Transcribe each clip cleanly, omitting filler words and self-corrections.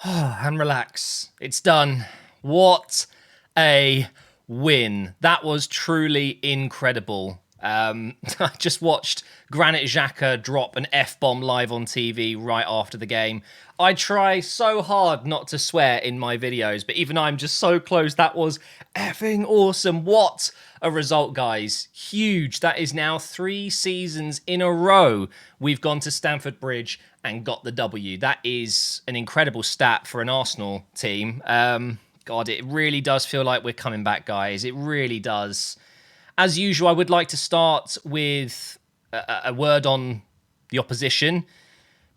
And relax. It's done. What a win. That was truly incredible. I just watched Granit Xhaka drop an F-bomb live on TV right after the game. I try so hard not to swear in my videos, but even I'm just so close. That was effing awesome. What a result, guys. Huge. That is now 3 seasons in a row we've gone to Stamford Bridge and got the W. That is an incredible stat for an Arsenal team. God, it really does feel like we're coming back, guys. It really does. As usual, I would like to start with a word on the opposition,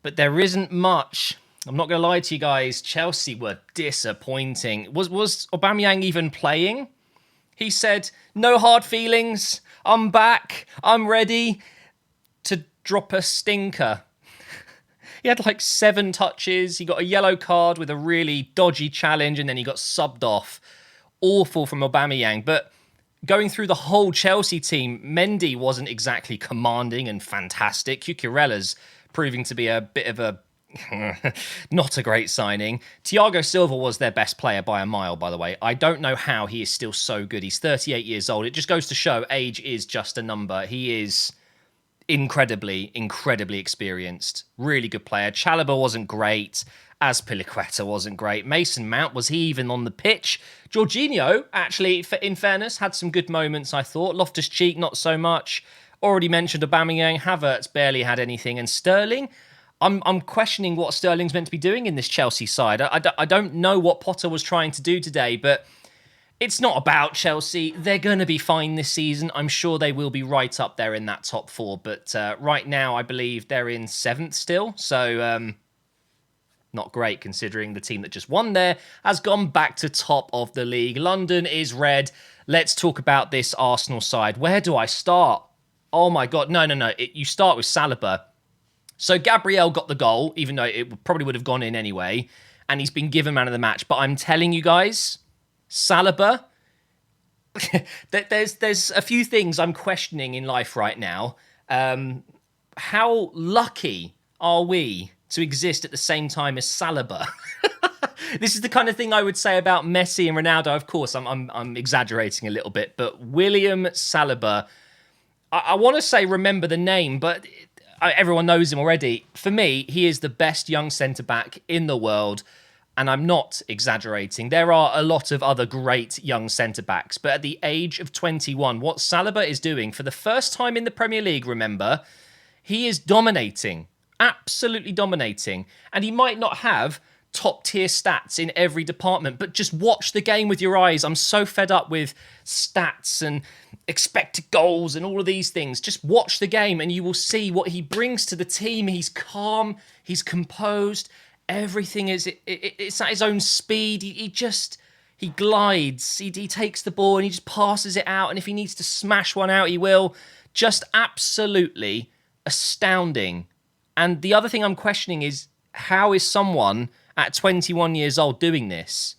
but there isn't much. I'm not going to lie to you guys. Chelsea were disappointing. Was Aubameyang even playing? He said, "No hard feelings. I'm back. I'm ready to drop a stinker." He had like 7 touches. He got a yellow card with a really dodgy challenge, and then he got subbed off. Awful from Aubameyang. But going through the whole Chelsea team, Mendy wasn't exactly commanding and fantastic. Cucurella's proving to be a bit of a not a great signing. Thiago Silva was their best player by a mile, by the way. I don't know how he is still so good. He's 38 years old. It just goes to show age is just a number. He is incredibly experienced. Really good player. Chalobah wasn't great. Azpilicueta wasn't great. Mason Mount, was he even on the pitch? Jorginho, actually, in fairness, had some good moments, I thought. Loftus-Cheek, not so much. Already mentioned Aubameyang. Havertz barely had anything. And Sterling, I'm questioning what Sterling's meant to be doing in this Chelsea side. I don't know what Potter was trying to do today, but it's not about Chelsea. They're going to be fine this season. I'm sure they will be right up there in that top 4. But right now, I believe they're in 7th still. So not great considering the team that just won there has gone back to top of the league. London is red. Let's talk about this Arsenal side. Where do I start? Oh my God. No. You start with Saliba. So Gabriel got the goal, even though it probably would have gone in anyway. And he's been given man of the match. But I'm telling you guys, Saliba, there's a few things I'm questioning in life right now. How lucky are we to exist at the same time as Saliba? This is the kind of thing I would say about Messi and Ronaldo. Of course, I'm exaggerating a little bit, but William Saliba, I want to say remember the name, but everyone knows him already. For me, he is the best young centre-back in the world. And I'm not exaggerating. There are a lot of other great young centre-backs. But at the age of 21, what Saliba is doing, for the first time in the Premier League, remember, he is dominating. Absolutely dominating. And he might not have top-tier stats in every department, but just watch the game with your eyes. I'm so fed up with stats and expected goals and all of these things. Just watch the game and you will see what he brings to the team. He's calm. He's composed. Everything is it's at his own speed. He glides. He takes the ball and he just passes it out. And if he needs to smash one out, he will. Just absolutely astounding. And the other thing I'm questioning is, how is someone at 21 years old doing this?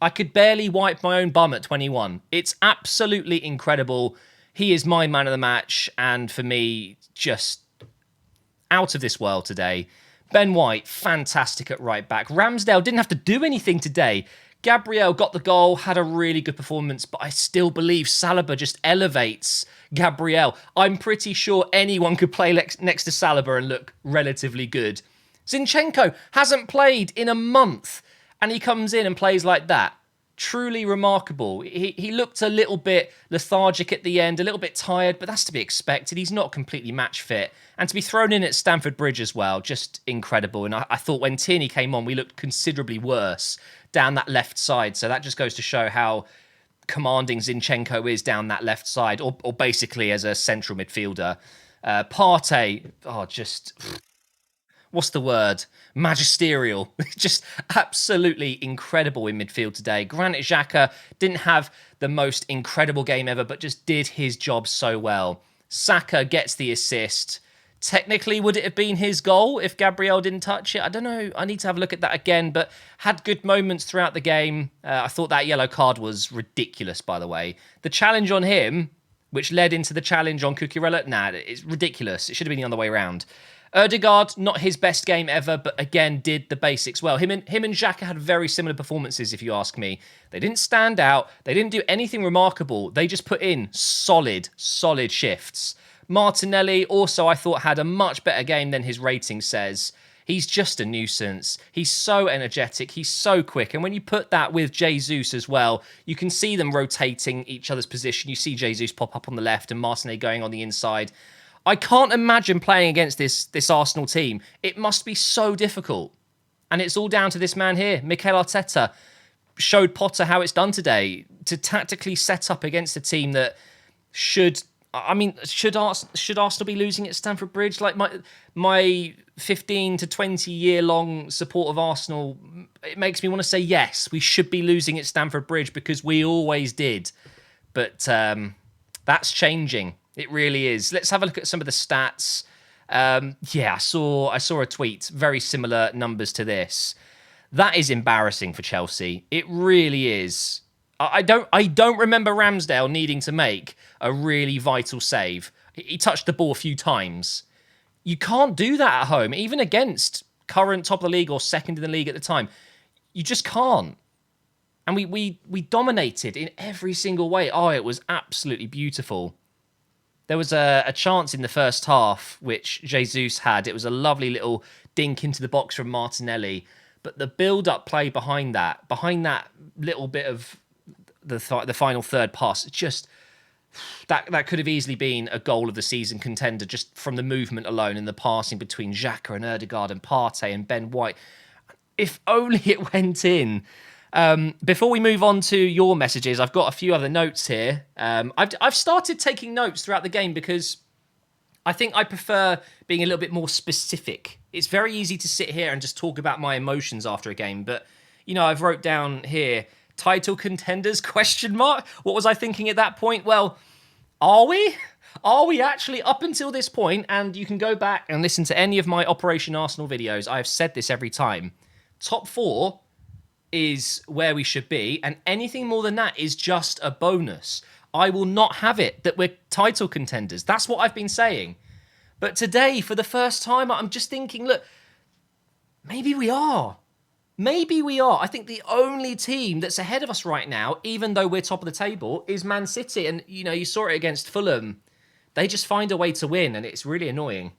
I could barely wipe my own bum at 21. It's absolutely incredible. He is my man of the match. And for me, just out of this world today. Ben White, fantastic at right back. Ramsdale didn't have to do anything today. Gabriel got the goal, had a really good performance, but I still believe Saliba just elevates Gabriel. I'm pretty sure anyone could play next to Saliba and look relatively good. Zinchenko hasn't played in a month, and he comes in and plays like that. Truly remarkable. He looked a little bit lethargic at the end, a little bit tired, but that's to be expected. He's not completely match fit. And to be thrown in at Stamford Bridge as well, just incredible. And I thought when Tierney came on, we looked considerably worse down that left side. So that just goes to show how commanding Zinchenko is down that left side, or basically as a central midfielder. Partey, just... what's the word? Magisterial. Just absolutely incredible in midfield today. Granit Xhaka didn't have the most incredible game ever, but just did his job so well. Saka gets the assist. Technically, would it have been his goal if Gabriel didn't touch it? I don't know. I need to have a look at that again, but had good moments throughout the game. I thought that yellow card was ridiculous, by the way. The challenge on him, which led into the challenge on Cucurella, it's ridiculous. It should have been the other way around. Erdegaard, not his best game ever, but again, did the basics well. Him and Xhaka had very similar performances, if you ask me. They didn't stand out. They didn't do anything remarkable. They just put in solid shifts. Martinelli also, I thought, had a much better game than his rating says. He's just a nuisance. He's so energetic. He's so quick. And when you put that with Jesus as well, you can see them rotating each other's position. You see Jesus pop up on the left and Martinelli going on the inside. I can't imagine playing against this Arsenal team. It must be so difficult. And it's all down to this man here. Mikel Arteta showed Potter how it's done today to tactically set up against a team that should Arsenal be losing at Stamford Bridge? Like my 15 to 20 year long support of Arsenal, it makes me want to say yes, we should be losing at Stamford Bridge because we always did. But that's changing. It really is. Let's have a look at some of the stats. I saw a tweet, very similar numbers to this. That is embarrassing for Chelsea. It really is. I don't remember Ramsdale needing to make a really vital save. He touched the ball a few times. You can't do that at home, even against current top of the league or second in the league at the time. You just can't. And we dominated in every single way. Oh, it was absolutely beautiful. There was a chance in the first half, which Jesus had. It was a lovely little dink into the box from Martinelli. But the build-up play behind that little bit of the final third pass, just that could have easily been a goal of the season contender just from the movement alone and the passing between Xhaka and Erdegaard and Partey and Ben White. If only it went in. Before we move on to your messages, I've got a few other notes here. I've started taking notes throughout the game because I think I prefer being a little bit more specific. It's very easy to sit here and just talk about my emotions after a game, but I've wrote down here title contenders ? What was I thinking at that point? Well, are we? Are we actually up until this point? And you can go back and listen to any of my Operation Arsenal videos. I've said this every time. Top 4 is where we should be, and anything more than that is just a bonus. I will not have it that we're title contenders. That's what I've been saying. But today, for the first time, I'm just thinking, look, maybe we are. Maybe we are. I think the only team that's ahead of us right now, even though we're top of the table, is Man City. And, you saw it against Fulham. They just find a way to win, and it's really annoying.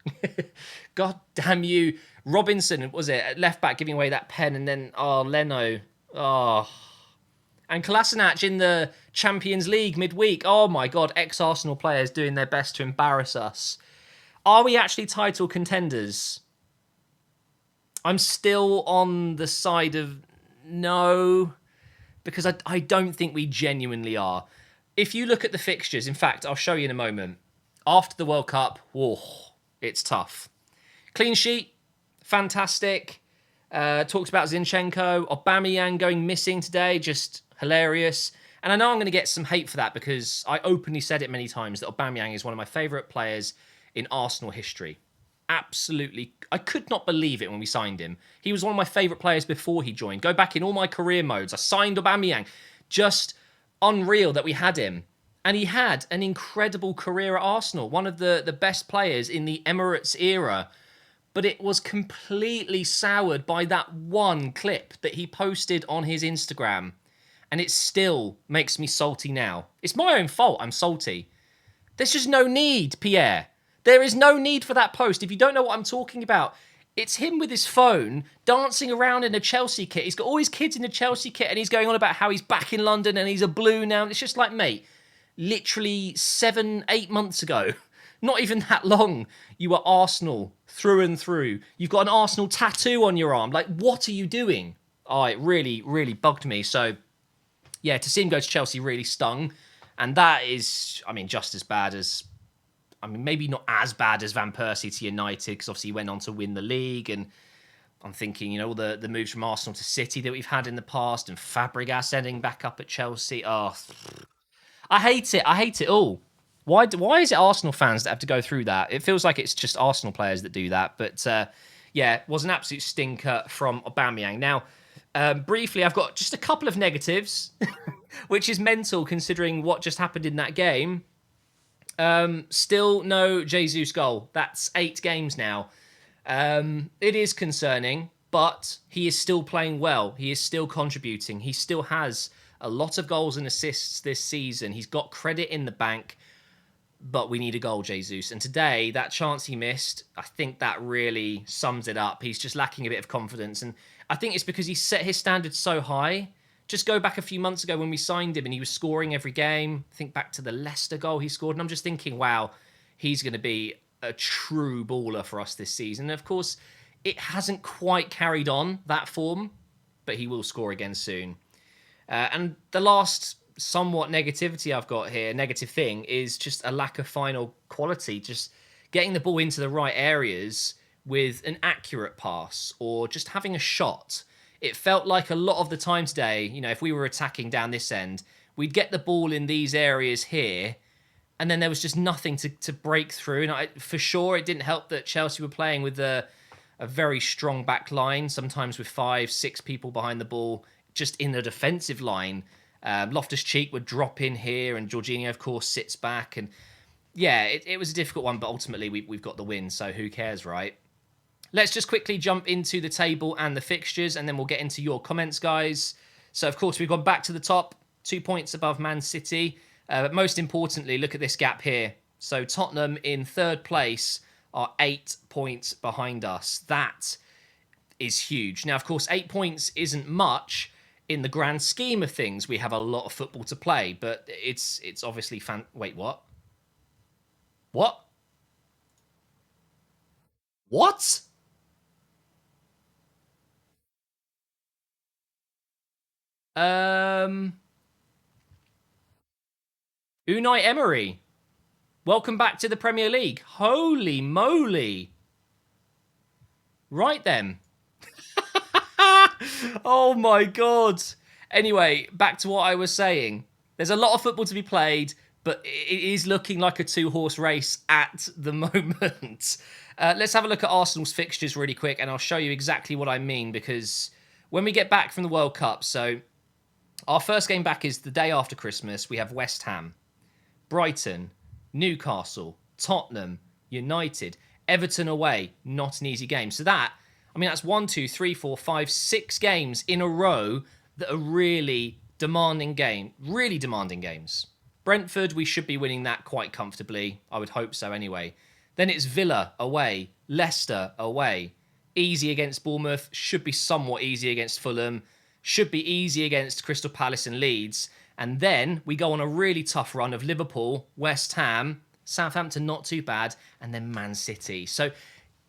God damn you. Robinson, was it, at left back, giving away that pen, and then, Leno. And Kolasinac in the Champions League midweek. Oh my God, ex-Arsenal players doing their best to embarrass us. Are we actually title contenders? I'm still on the side of no, because I don't think we genuinely are. If you look at the fixtures, in fact, I'll show you in a moment. After the World Cup, it's tough. Clean sheet, fantastic. Talked about Zinchenko. Aubameyang going missing today, just hilarious. And I know I'm going to get some hate for that because I openly said it many times that Aubameyang is one of my favourite players in Arsenal history. Absolutely. I could not believe it when we signed him. He was one of my favourite players before he joined. Go back in all my career modes. I signed Aubameyang. Just unreal that we had him. And he had an incredible career at Arsenal. One of the best players in the Emirates era. But it was completely soured by that one clip that he posted on his Instagram. And it still makes me salty now. It's my own fault I'm salty. There's just no need, Pierre. There is no need for that post. If you don't know what I'm talking about, it's him with his phone dancing around in a Chelsea kit. He's got all his kids in a Chelsea kit and he's going on about how he's back in London and he's a blue now. And it's just like, mate, literally 7-8 months ago, not even that long, you were Arsenal through and through. You've got an Arsenal tattoo on your arm. Like, what are you doing? Oh, it really, really bugged me. So, yeah, to see him go to Chelsea really stung. And that is, just as bad as... maybe not as bad as Van Persie to United, because obviously he went on to win the league. And I'm thinking, all the moves from Arsenal to City that we've had in the past, and Fabregas ending back up at Chelsea. Oh, I hate it. I hate it all. Why is it Arsenal fans that have to go through that? It feels like it's just Arsenal players that do that. But it was an absolute stinker from Aubameyang. Now, briefly, I've got just a couple of negatives, which is mental considering what just happened in that game. Still no Jesus goal. That's 8 games now. It is concerning, but he is still playing well. He is still contributing. He still has a lot of goals and assists this season. He's got credit in the bank, but we need a goal, Jesus. And today, that chance he missed, I think that really sums it up. He's just lacking a bit of confidence. And I think it's because he set his standards so high. Just go back a few months ago when we signed him and he was scoring every game. Think back to the Leicester goal he scored. And I'm just thinking, wow, he's going to be a true baller for us this season. And of course, it hasn't quite carried on that form, but he will score again soon. And the last somewhat negativity I've got here, negative thing, is just a lack of final quality. Just getting the ball into the right areas with an accurate pass or just having a shot. It felt like a lot of the time today, if we were attacking down this end, we'd get the ball in these areas here, and then there was just nothing to break through. And for sure, it didn't help that Chelsea were playing with a very strong back line, sometimes with 5-6 people behind the ball, just in the defensive line. Loftus-Cheek would drop in here, and Jorginho, of course, sits back. And yeah, it was a difficult one, but ultimately we've got the win, so who cares, right? Let's just quickly jump into the table and the fixtures, and then we'll get into your comments, guys. So, of course, we've gone back to the top, 2 points above Man City. But most importantly, look at this gap here. So Tottenham in third place are 8 points behind us. That is huge. Now, of course, 8 points isn't much in the grand scheme of things. We have a lot of football to play, but it's obviously Wait, what? What? What? Unai Emery. Welcome back to the Premier League. Holy moly. Right then. Oh my God. Anyway, back to what I was saying. There's a lot of football to be played, but it is looking like a two-horse race at the moment. Let's have a look at Arsenal's fixtures really quick, and I'll show you exactly what I mean, because when we get back from the World Cup, so our first game back is the day after Christmas. We have West Ham, Brighton, Newcastle, Tottenham, United, Everton away. Not an easy game. So that's 1, 2, 3, 4, 5, 6 games in a row that are really demanding games. Brentford, we should be winning that quite comfortably. I would hope so anyway. Then it's Villa away, Leicester away. Easy against Bournemouth, should be somewhat easy against Fulham, should be easy against Crystal Palace and Leeds. And then we go on a really tough run of Liverpool, West Ham, Southampton not too bad, and then Man City. So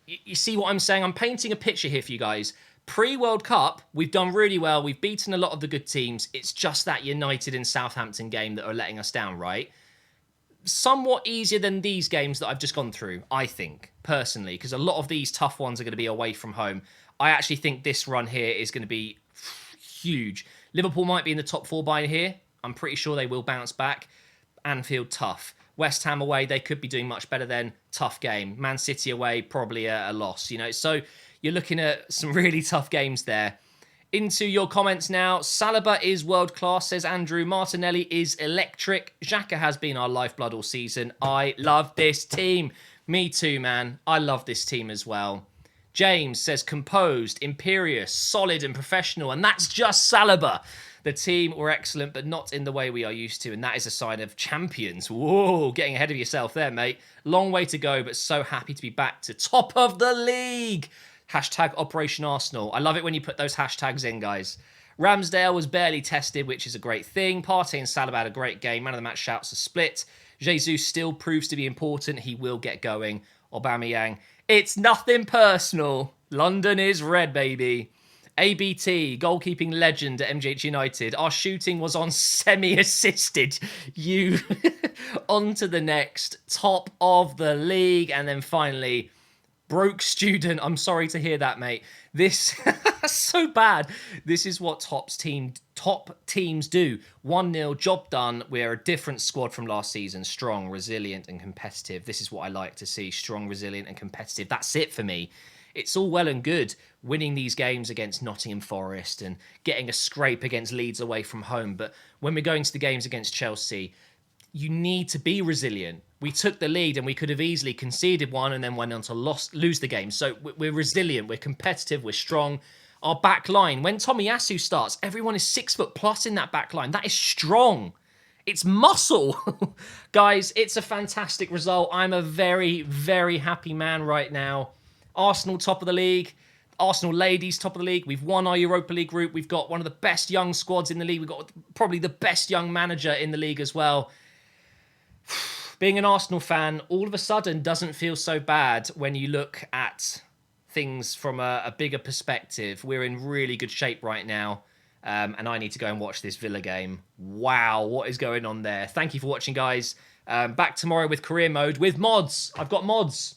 you see what I'm saying? I'm painting a picture here for you guys. Pre-World Cup, we've done really well. We've beaten a lot of the good teams. It's just that United and Southampton game that are letting us down, right? Somewhat easier than these games that I've just gone through, I think, personally, because a lot of these tough ones are going to be away from home. I actually think this run here is going to be huge. Liverpool might be in the top 4 by here. I'm pretty sure they will bounce back. Anfield, tough. West Ham away, they could be doing much better then. Tough game. Man City away, probably a loss, So you're looking at some really tough games there. Into your comments now. Saliba is world class, says Andrew. Martinelli is electric. Xhaka has been our lifeblood all season. I love this team. Me too, man. I love this team as well. James says composed, imperious, solid and professional. And that's just Saliba. The team were excellent, but not in the way we are used to. And that is a sign of champions. Whoa, getting ahead of yourself there, mate. Long way to go, but so happy to be back to top of the league. Hashtag Operation Arsenal. I love it when you put those hashtags in, guys. Ramsdale was barely tested, which is a great thing. Partey and Saliba had a great game. Man of the match shouts are split. Jesus still proves to be important. He will get going. Aubameyang. It's nothing personal. London is red, baby. ABT, goalkeeping legend at MGH United. Our shooting was on semi-assisted. You on to the next. Top of the league. And then finally, broke student. I'm sorry to hear that, mate. This so bad. This is what top teams do. 1-0, job done. We're a different squad from last season. Strong, resilient, and competitive. This is what I like to see. Strong, resilient, and competitive. That's it for me. It's all well and good winning these games against Nottingham Forest and getting a scrape against Leeds away from home. But when we're going to the games against Chelsea, you need to be resilient. We took the lead and we could have easily conceded one and then went on to lose the game. So we're resilient, we're competitive, we're strong. Our back line, when Tomiyasu starts, everyone is 6 foot plus in that back line. That is strong. It's muscle. Guys, it's a fantastic result. I'm a very, very happy man right now. Arsenal top of the league. Arsenal ladies top of the league. We've won our Europa League group. We've got one of the best young squads in the league. We've got probably the best young manager in the league as well. Being an Arsenal fan all of a sudden doesn't feel so bad when you look at things from a bigger perspective. We're in really good shape right now. And I need to go and watch this Villa game. Wow, what is going on there? Thank you for watching, guys. Back tomorrow with career mode with mods. I've got mods.